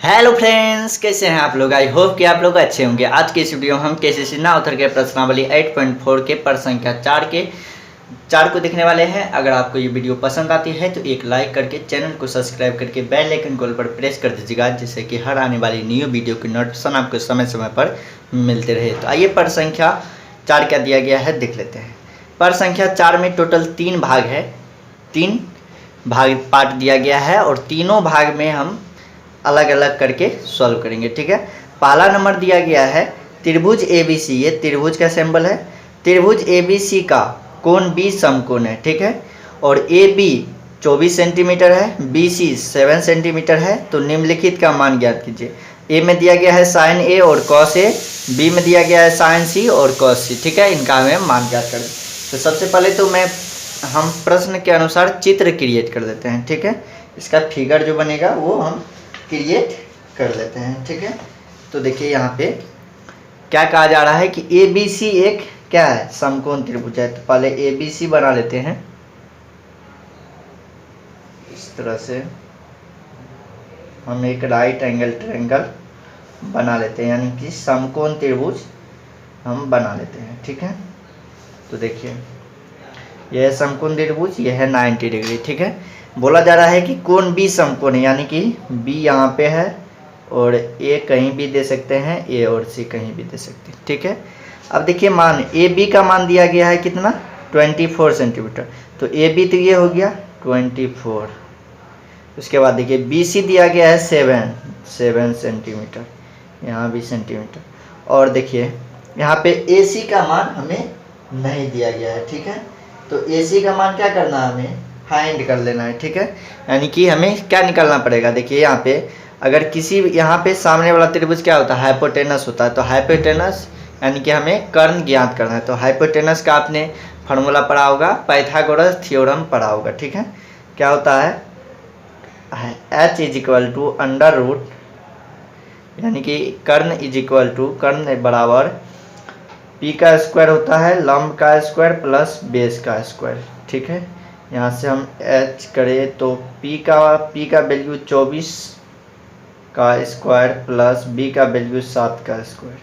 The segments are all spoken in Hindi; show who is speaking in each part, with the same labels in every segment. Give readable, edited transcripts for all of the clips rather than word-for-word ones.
Speaker 1: हेलो फ्रेंड्स, कैसे हैं आप लोग। आई होप कि आप लोग अच्छे होंगे। आज के इस वीडियो में हम केसीसी ना उतर के प्रश्नावली 8.4 के पर संख्या 4 को देखने वाले हैं। अगर आपको ये वीडियो पसंद आती है तो एक लाइक करके चैनल को सब्सक्राइब करके बेल आइकन कॉल पर प्रेस कर दीजिएगा, जिससे कि हर आने वाली न्यू वीडियो की नोटिफिकेशन आपको समय समय पर मिलते रहे। तो आइए पर संख्या 4 क्या दिया गया है देख लेते हैं। पर संख्या 4 में टोटल 3 भाग है, 3 भाग पार्ट दिया गया है और तीनों भाग में हम अलग अलग करके सॉल्व करेंगे। ठीक है, पहला नंबर दिया गया है त्रिभुज ABC। ये त्रिभुज का सिंबल है। त्रिभुज ABC का कोण B समकोण है। ठीक है, और AB 24 सेंटीमीटर है, BC 7 सेंटीमीटर है। तो निम्नलिखित का मान ज्ञात कीजिए। A में दिया गया है sin A और cos A, B में दिया गया है sin C और cos C। ठीक है, इनका हमें मान ज्ञात कर। तो सबसे पहले तो हम प्रश्न के अनुसार चित्र क्रिएट कर देते हैं। ठीक है, इसका फिगर जो बनेगा वो हम क्रिएट कर लेते हैं। ठीक है, तो देखिए यहाँ पे क्या कहा जा रहा है कि ABC एक क्या है, समकोण त्रिभुज है। तो पहले ABC बना लेते हैं इस तरह से। हम एक राइट एंगल ट्रायंगल बना लेते हैं, यानी कि समकोण त्रिभुज हम बना लेते हैं। ठीक है, तो देखिए यह है समकोण त्रिभुज, यह है 90 डिग्री। ठीक है, बोला जा रहा है कि कोण B समकोण है, यानी कि B यहाँ पे है और A कहीं भी दे सकते हैं, A और C कहीं भी दे सकते हैं। ठीक है, अब देखिए मान AB का मान दिया गया है कितना, 24 सेंटीमीटर। तो AB तो ये हो गया 24। उसके बाद देखिए BC दिया गया है 7 सेंटीमीटर, यहाँ भी सेंटीमीटर। और देखिए यहाँ पे AC का मान हमें नहीं दिया गया है। ठीक है, तो AC का मान क्या करना है, हमें फाइंड कर लेना है। ठीक है, यानी कि हमें क्या निकालना पड़ेगा। देखिए यहाँ पे अगर किसी यहाँ पे सामने वाला त्रिभुज क्या होता है, हाइपोटेनस होता है। तो हाइपोटेनस यानी कि हमें कर्ण ज्ञात करना है। तो हाइपोटेनस का आपने फार्मूला पढ़ा होगा, पाइथागोरस थ्योरम पढ़ा होगा। ठीक है, क्या होता है, H is equal to under root, यानी कि कर्ण इज इक्वल टू कर्ण बराबर P का स्क्वायर होता है, लंब का स्क्वायर प्लस बेस का स्क्वायर। ठीक है, यहाँ से हम H करें तो P का वैल्यू 24 का स्क्वायर प्लस B का वैल्यू 7 का स्क्वायर।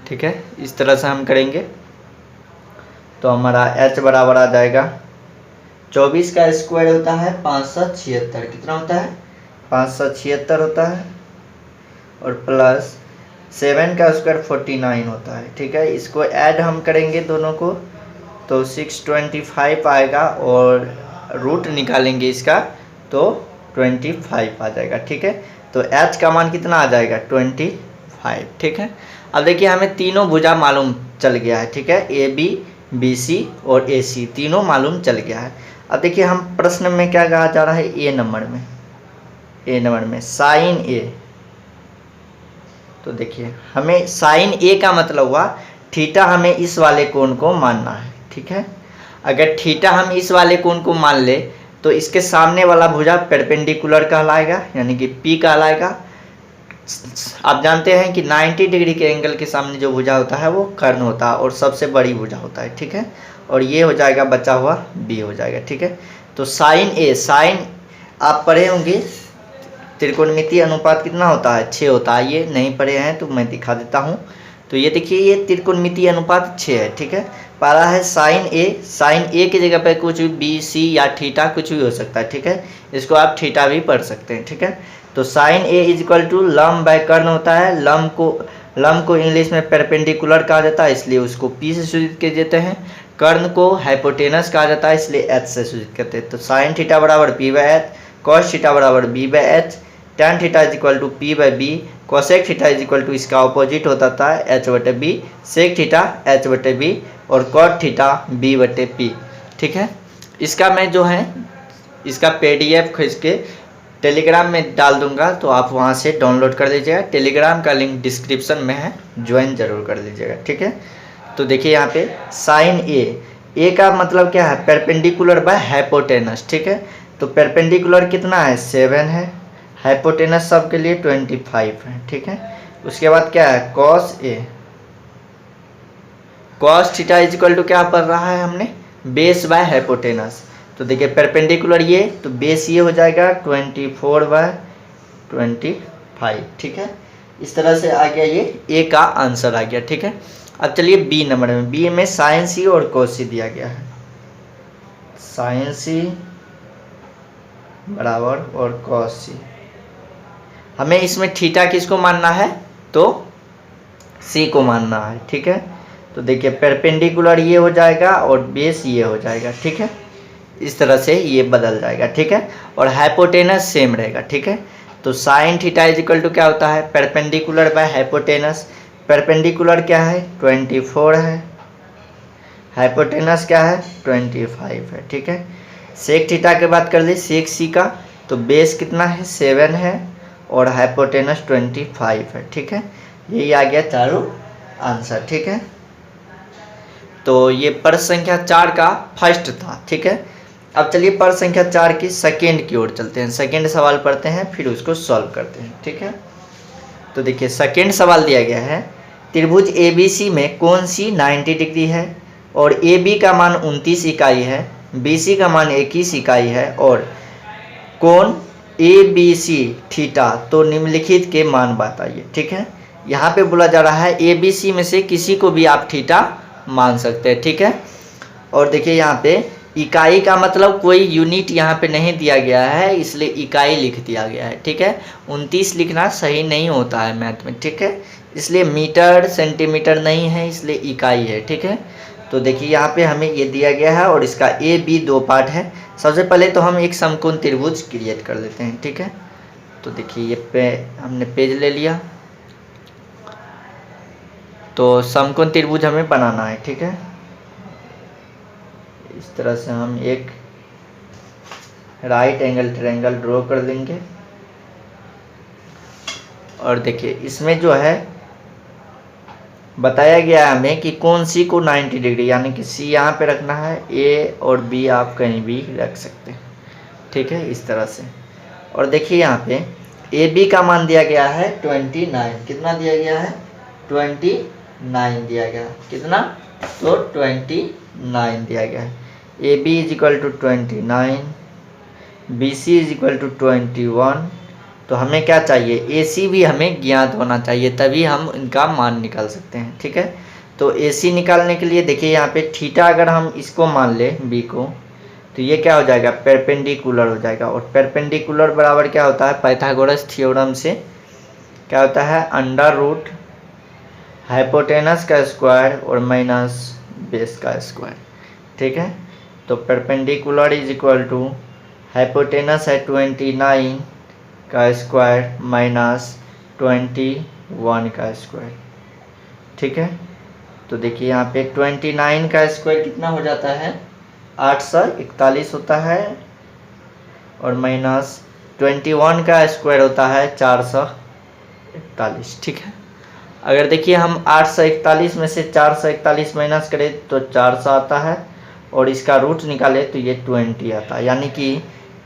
Speaker 1: ठीक है, इस तरह से हम करेंगे तो हमारा H बराबर आ जाएगा 24 का स्क्वायर होता है 576। कितना होता है, 576 होता है, और प्लस 7 का स्क्वायर 49 होता है। ठीक है, इसको ऐड हम करेंगे दोनों को तो 625 आएगा, और रूट निकालेंगे इसका तो 25 आ जाएगा। ठीक है, तो H का मान कितना आ जाएगा, 25। ठीक है, अब देखिए हमें तीनों भुजा मालूम चल गया है। ठीक है, AB BC और AC तीनों मालूम चल गया है। अब देखिए हम प्रश्न में क्या कहा जा रहा है, A नंबर में साइन A। तो देखिए हमें साइन A का मतलब हुआ थीटा, हमें इस वाले कोण को मानना है। ठीक है, अगर थीटा हम इस वाले कोण को मान ले तो इसके सामने वाला भुजा परपेंडिकुलर कहलाएगा, यानी कि P कहलाएगा। आप जानते हैं कि 90 डिग्री के एंगल के सामने जो भुजा होता है वो कर्ण होता है और सबसे बड़ी भुजा होता है। ठीक है, और ये हो जाएगा बचा हुआ B हो जाएगा। ठीक है, तो साइन A, साइन आप पढ़े होंगे त्रिकोणमितीय अनुपात कितना होता है, 6 होता है। ये नहीं पढ़े हैं तो मैं दिखा देता हूँ। तो ये देखिए ये त्रिकोणमितीय अनुपात 6 है। ठीक है, पहला है साइन A की जगह पर कुछ भी BC या थीटा कुछ भी हो सकता है। ठीक है, इसको आप थीटा भी पढ़ सकते हैं। ठीक है, तो sine A is equal to लंब बाय कर्ण होता है। लंब को इंग्लिश में परपेंडिकुलर कहा जाता है, इसलिए उसको P से सूचित किए जाते हैं। कर्ण को हाइपोटेनस कहा जाता है, इसलिए H से सूचित करते हैं। तो साइन थीटा बराबर P/H, कॉस थीटा बराबर B/H, tan theta is equal to P/B, cosec theta is equal to इसका ऑपोजिट होता था H/B, सेक थीटा H/B, और कॉट थीटा B/P। ठीक है, इसका मैं जो है इसका PDF खींच के टेलीग्राम में डाल दूंगा, तो आप वहाँ से डाउनलोड कर लीजिएगा। टेलीग्राम का लिंक डिस्क्रिप्शन में है, ज्वाइन जरूर कर लीजिएगा। ठीक है, तो देखिए यहाँ पे साइन A का मतलब क्या है, परपेंडिकुलर बाय हाइपोटेनस। ठीक है, तो परपेंडिकुलर कितना है, 7 है, हाइपोटेनस सब के लिए 25 है। ठीक है, उसके बाद क्या है, cos A, cos theta is equal to क्या पढ़ रहा है हमने, बेस बाय हाइपोटेनस। तो देखिए परपेंडिकुलर ये, तो बेस ये हो जाएगा 24/25। 5, ठीक है। इस तरह से आ गया, ये ए का आंसर आ गया, ठीक है। अब चलिए बी नंबर में, बी में साइन सी और कोस सी दिया गया है, साइन सी बराबर और कॉस सी। हमें इसमें थीटा किसको मानना है, तो सी को मानना है, ठीक है। तो देखिए परपेंडिकुलर ये हो जाएगा और बेस ये हो जाएगा, ठीक है। इस तरह से ये बदल जाएगा, ठीक है। और हाइपोटेनस सेम रहेगा, ठीक है। तो sine theta is equal to क्या होता है, परपेंडिकुलर बाय हाइपोटेनस। परपेंडिकुलर क्या है, 24 है, हाइपोटेनस क्या है, 25 है, ठीक है। सेक थीटा की बात कर ली, सेक सी का, तो बेस कितना है, 7 है और हाइपोटेनस 25 है, ठीक है। यही आ गया चारों आंसर, ठीक है। तो ये प्रश्न संख्या 4 का फर्स्ट था, ठीक है। अब चलिए प्रश्न संख्या 4 की सेकेंड की ओर चलते हैं, सेकेंड सवाल पढ़ते हैं फिर उसको सॉल्व करते हैं, ठीक है। तो देखिए सेकेंड सवाल दिया गया है, त्रिभुज ABC में कौन सी 90 डिग्री है और AB का मान 29 इकाई है, BC का मान 21 इकाई है और कोण ABC थीटा, तो निम्नलिखित के मान बताइए, ठीक है। यहाँ पे बोला जा रहा है ABC में से किसी को भी आप थीटा मान सकते हैं, ठीक है। और देखिए यहाँ पे इकाई का मतलब कोई यूनिट यहाँ पे नहीं दिया गया है, इसलिए इकाई लिख दिया गया है, ठीक है। 29 लिखना सही नहीं होता है मैथ में, ठीक है। इसलिए मीटर सेंटीमीटर नहीं है, इसलिए इकाई है, ठीक है। तो देखिए यहाँ पे हमें ये दिया गया है और इसका ए बी 2 पार्ट है। सबसे पहले तो हम एक समकोण त्रिभुज क्रिएट कर लेते हैं, ठीक है। तो देखिए ये हमने पेज ले लिया, तो समकोण त्रिभुज हमें बनाना है, ठीक है। इस तरह से हम एक राइट एंगल ट्रायंगल ड्रॉ कर देंगे और देखिए इसमें जो है बताया गया है हमें कि कौन सी को 90 डिग्री, यानी कि सी यहाँ पे रखना है, ए और बी आप कहीं भी रख सकते हैं, ठीक है, इस तरह से। और देखिए यहाँ पे ए बी का मान दिया गया है 29, कितना दिया गया है, 29 दिया गया, कितना, तो 29 दिया गया है। A B is equal to 29, B C is equal to 21। तो हमें क्या चाहिए, ए सी भी हमें ज्ञात होना चाहिए, तभी हम इनका मान निकाल सकते हैं, ठीक है। तो ए सी निकालने के लिए देखिए यहाँ पे थीटा अगर हम इसको मान ले बी को, तो ये क्या हो जाएगा, परपेंडिकुलर हो जाएगा। और परपेंडिकुलर बराबर क्या होता है, पाइथागोरस थ्योरम से क्या होता है, अंडर रूट हाइपोटेनस का स्क्वायर और माइनस बेस का स्क्वायर, ठीक है। तो perpendicular is equal to hypotenuse है 29 का स्क्वायर माइनस 21 का स्क्वायर, ठीक है। तो देखिए यहाँ पे 29 का स्क्वायर कितना हो जाता है, 841 होता है और माइनस 21 का स्क्वायर होता है 441, ठीक है। अगर देखिए हम 841 में से 441 माइनस करें तो 400 आता है और इसका रूट निकाले तो ये 20 आता है, यानी कि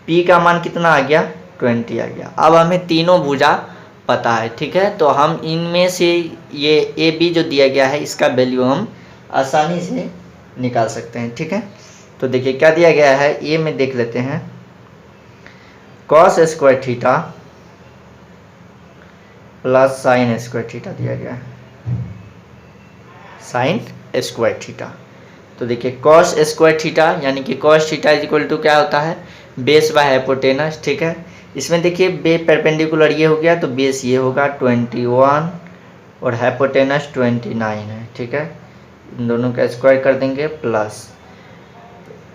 Speaker 1: P का मान कितना आ गया, 20 आ गया। अब हमें तीनों भुजा पता है, ठीक है। तो हम इनमें से ये ए बी जो दिया गया है इसका वैल्यू हम आसानी से निकाल सकते हैं, ठीक है। तो देखिए क्या दिया गया है, ए में देख लेते हैं, cos square theta plus sign square theta दिया गया है, साइन स्क्वायर थीटा। तो देखिए कॉस स्क्वायर थीटा यानी कि cos theta is equal to क्या होता है, बेस बाय हाइपोटेनस, ठीक है। इसमें देखिए बे परपेंडिकुलर ये हो गया तो बेस ये होगा 21 और हाइपोटेनस 29 है, ठीक है। इन दोनों का स्क्वायर कर देंगे प्लस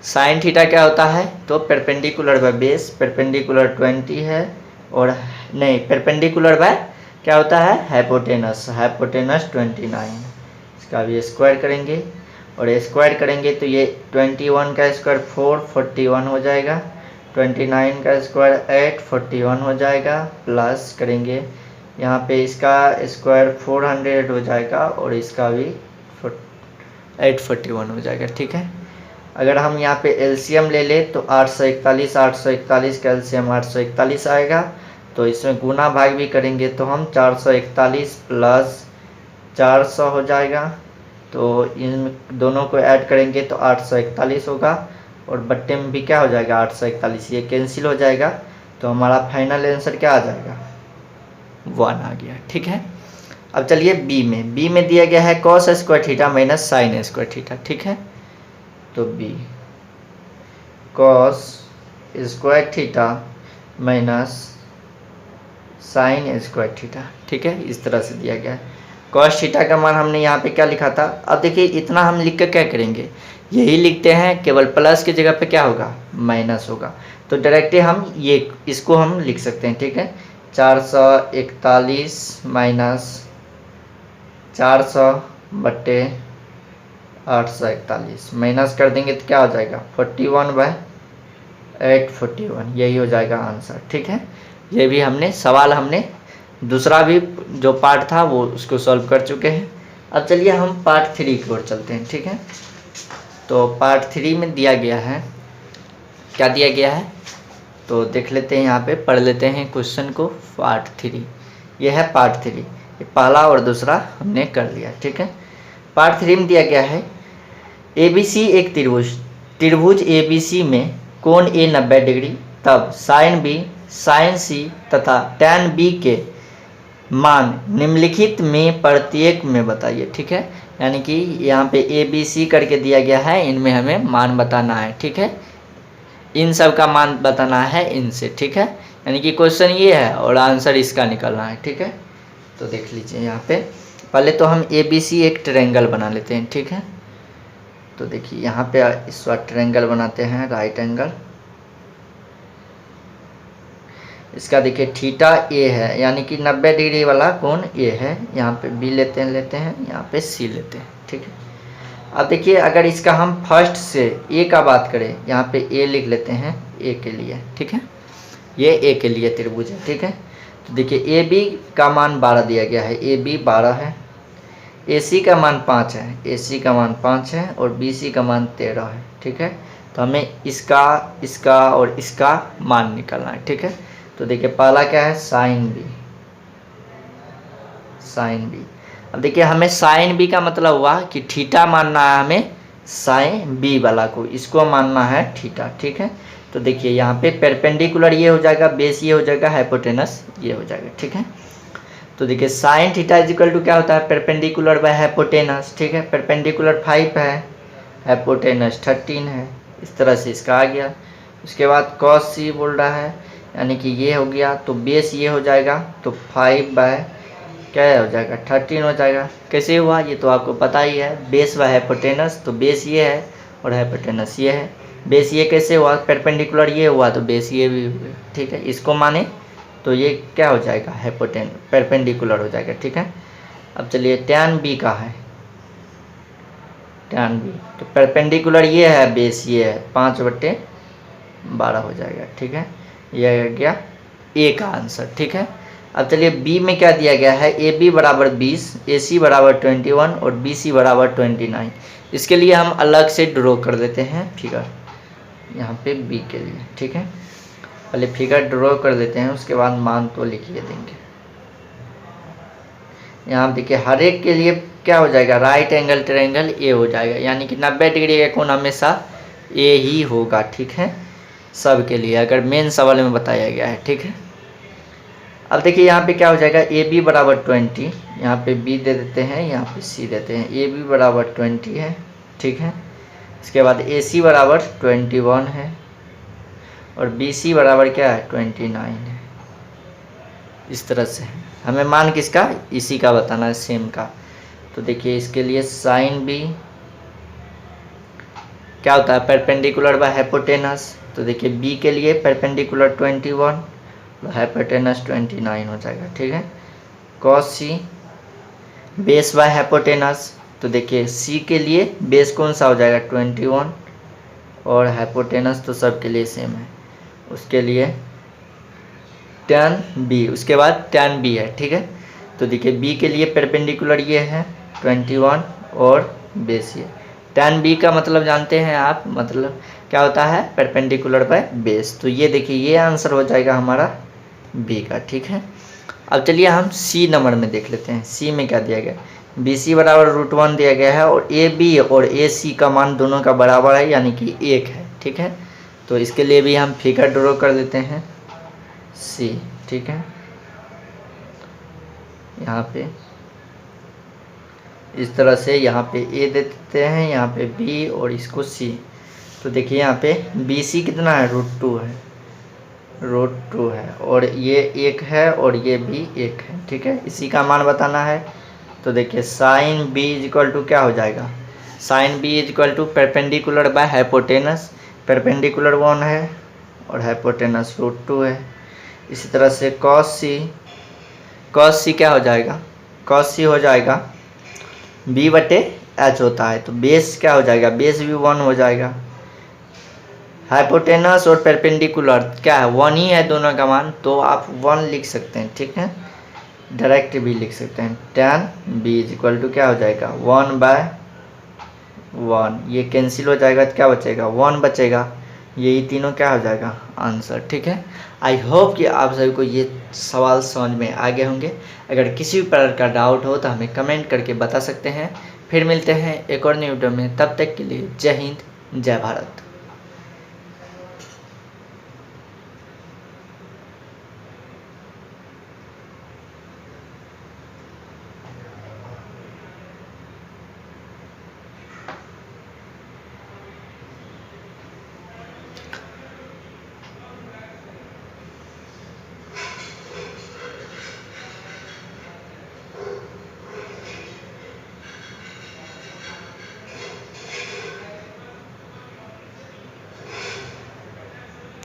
Speaker 1: साइन थीटा क्या होता है, तो परपेंडिकुलर बाय बेस, परपेंडिकुलर 20 है और नहीं परपेंडिकुलर बाय क्या होता है, हाइपोटेनस, हाइपोटेनस 29, इसका भी स्क्वायर करेंगे और स्क्वायर करेंगे तो ये 21 का स्क्वायर 441 हो जाएगा, 29 का स्क्वायर 841 हो जाएगा, प्लस करेंगे यहाँ पे इसका स्क्वायर 400 हो जाएगा और इसका भी 841 हो जाएगा, ठीक है। अगर हम यहाँ पे एलसीएम ले ले तो 841 का एलसीएम 841 आएगा, तो इसमें गुना भाग भी करेंगे तो हम 441 प्लस 400 हो जाएगा, तो इन दोनों को ऐड करेंगे तो 841 होगा और बट्टे में भी क्या हो जाएगा 841, ये कैंसिल हो जाएगा, तो हमारा फाइनल आंसर क्या आ जाएगा 1 आ गया, ठीक है। अब चलिए बी में दिया गया है cos square theta minus sine square theta, ठीक है। तो B cos square theta minus sine square theta, ठीक है, इस तरह से दिया गया है। कॉस थीटा का मान हमने यहाँ पे क्या लिखा था, अब देखिए इतना हम लिख कर क्या करेंगे, यही लिखते हैं, केवल प्लस की जगह पे क्या होगा, माइनस होगा। तो डायरेक्टली हम ये इसको हम लिख सकते हैं, ठीक है। 441 माइनस 400 बट्टे 841 माइनस कर देंगे तो क्या हो जाएगा 41/841, यही हो जाएगा आंसर, ठीक है। ये भी हमने सवाल हमने दूसरा भी जो पार्ट था वो उसको सॉल्व कर चुके हैं। अब चलिए हम पार्ट 3 की ओर चलते हैं, ठीक है। तो पार्ट 3 में दिया गया है, क्या दिया गया है तो देख लेते हैं, यहाँ पे पढ़ लेते हैं क्वेश्चन को। पार्ट 3 ये है पार्ट 3, ये पहला और दूसरा हमने कर लिया, ठीक है। पार्ट 3 में दिया गया है ABC एक त्रिभुज ABC में कोण A 90 डिग्री, तब साइन B साइन C तथा tan B के मान निम्नलिखित में प्रत्येक में बताइए, ठीक है। यानी कि यहाँ पे ABC करके दिया गया है, इनमें हमें मान बताना है, ठीक है। इन सब का मान बताना है इनसे, ठीक है। यानी कि क्वेश्चन ये है और आंसर इसका निकलना है, ठीक है। तो देख लीजिए यहाँ पे पहले तो हम ABC एक ट्रायंगल बना लेते हैं, ठीक है। तो देखिए यहाँ पे इस बार ट्रायंगल बनाते हैं, राइट एंगल। इसका देखिए थीटा A है, यानी कि 90 डिग्री वाला कोण A है। यहाँ पे B लेते हैं, यहाँ पे C लेते हैं, ठीक है। अब देखिए अगर इसका हम फर्स्ट से A का बात करें, यहाँ पे A लिख लेते हैं A के लिए, ठीक है। ये A के लिए त्रिभुज है, ठीक है। तो देखिए AB का मान 12 दिया गया है, AB 12 है, AC का मान 5 है, AC का मान 5 है और BC का मान 13 है, ठीक है। तो हमें इसका और इसका मान निकालना है, ठीक है। तो देखिए पहला क्या है साइन B। अब देखिए हमें साइन B का मतलब हुआ कि थीटा मानना है हमें साइन B वाला को, इसको मानना है थीटा, ठीक है। तो देखिए यहाँ पे परपेंडिकुलर ये हो जाएगा, बेस ये हो जाएगा, हाइपोटेनस ये हो जाएगा, ठीक है। तो देखिए साइन थीटा इजिकल टू क्या होता है परपेंडिकुलर बाय हाइपोटेनस, ठीक है। परपेंडिकुलर 5 है, हाइपोटेनस 13 है, इस तरह से इसका आ गया। उसके बाद कॉस C बोल रहा है, यानी कि ये हो गया, तो बेस ये हो जाएगा, तो 5 बाय क्या हो जाएगा 13 हो जाएगा। कैसे हुआ ये तो आपको पता ही है, बेस बाय हाइपोटेनस, तो बेस ये है और हाइपोटेनस ये है। बेस ये कैसे हुआ, परपेंडिकुलर ये हुआ तो बेस ये भी हुआ, ठीक है। इसको माने तो ये क्या हो जाएगा परपेंडिकुलर हो जाएगा, ठीक है। अब चलिए tan B का है, tan B तो परपेंडिकुलर ये है, बेस ये है, 5/12 हो जाएगा, ठीक है। यह आ गया A का आंसर, ठीक है। अब चलिए B में क्या दिया गया है, AB बराबर 20, AC बराबर 21 और BC बराबर 29। इसके लिए हम अलग से ड्रॉ कर देते हैं फिगर यहाँ पे B के लिए, ठीक है। पहले फिगर ड्रॉ कर देते हैं, उसके बाद मान तो लिखिए देंगे। यहाँ देखिए हर एक के लिए क्या हो जाएगा, राइट एंगल ट्रायंगल A हो जाएगा, यानी कि 90 डिग्री का कोण हमेशा A ही होगा, ठीक है, सब के लिए, अगर मेन सवाल में बताया गया है, ठीक है। अब देखिए यहाँ पे क्या हो जाएगा, AB बराबर 20, यहाँ पे B दे देते हैं, यहाँ पे C देते हैं। AB बराबर 20 है, ठीक है। इसके बाद AC बराबर 21 है और BC बराबर क्या है 29 है। इस तरह से हमें मान किसका, इसी का बताना है, सेम का। तो देखिए इसके लिए साइन B क्या होता है परपेंडिकुलर बाय हाइपोटेनस, तो देखिए B के लिए परपेंडिकुलर 21, हाइपोटेनस 29 हो जाएगा, ठीक है। Cos C base by hypotenuse, तो देखिए C के लिए बेस कौन सा हो जाएगा 21 और हाइपोटेनस तो सब के लिए सेम है, उसके लिए tan B, उसके बाद tan B है, ठीक है। तो देखिए B के लिए परपेंडिकुलर ये है 21 और बेस ये। tan B का मतलब जानते हैं आप, मतलब क्या होता है परपेंडिकुलर बाय बेस। तो ये देखिए ये आंसर हो जाएगा हमारा B का, ठीक है। अब चलिए हम C नंबर में देख लेते हैं। C में क्या दिया गया, BC बराबर √1 दिया गया है और AB और AC का मान दोनों का बराबर है, यानी कि 1 है, ठीक है। तो इसके लिए भी हम फिगर ड्रॉ कर देते हैं C, ठीक है। यहाँ पे इस तरह से यहाँ पे ए दे देते हैं, यहाँ पे बी और इसको सी। तो देखिए यहाँ पे बी सी कितना है, √2 है, √2 है, और ये 1 है और ये भी 1 है। ठीक है, इसी का मान बताना है। तो देखिए sine B is equal to क्या हो जाएगा, sine B is equal to perpendicular by hypotenuse, perpendicular 1 है और हाइपोटेनस √2 है। इसी तरह से कॉस सी क्या हो जाएगा, कॉस सी हो जाएगा b/h होता है, तो बेस क्या हो जाएगा, बेस भी 1 हो जाएगा। हाइपोटेनस और परपेंडिकुलर क्या है, 1 ही है दोनों का मान, तो आप 1 लिख सकते हैं। ठीक है, डायरेक्ट भी लिख सकते हैं, tan b is equal to क्या हो जाएगा 1/1, ये कैंसिल हो जाएगा तो क्या बचेगा 1 बचेगा। यही तीनों क्या हो जाएगा आंसर। ठीक है, आई होप कि आप सभी को ये सवाल समझ में आ गए होंगे। अगर किसी भी प्रकार का डाउट हो तो हमें कमेंट करके बता सकते हैं। फिर मिलते हैं एक और नई वीडियो में, तब तक के लिए जय हिंद जय भारत।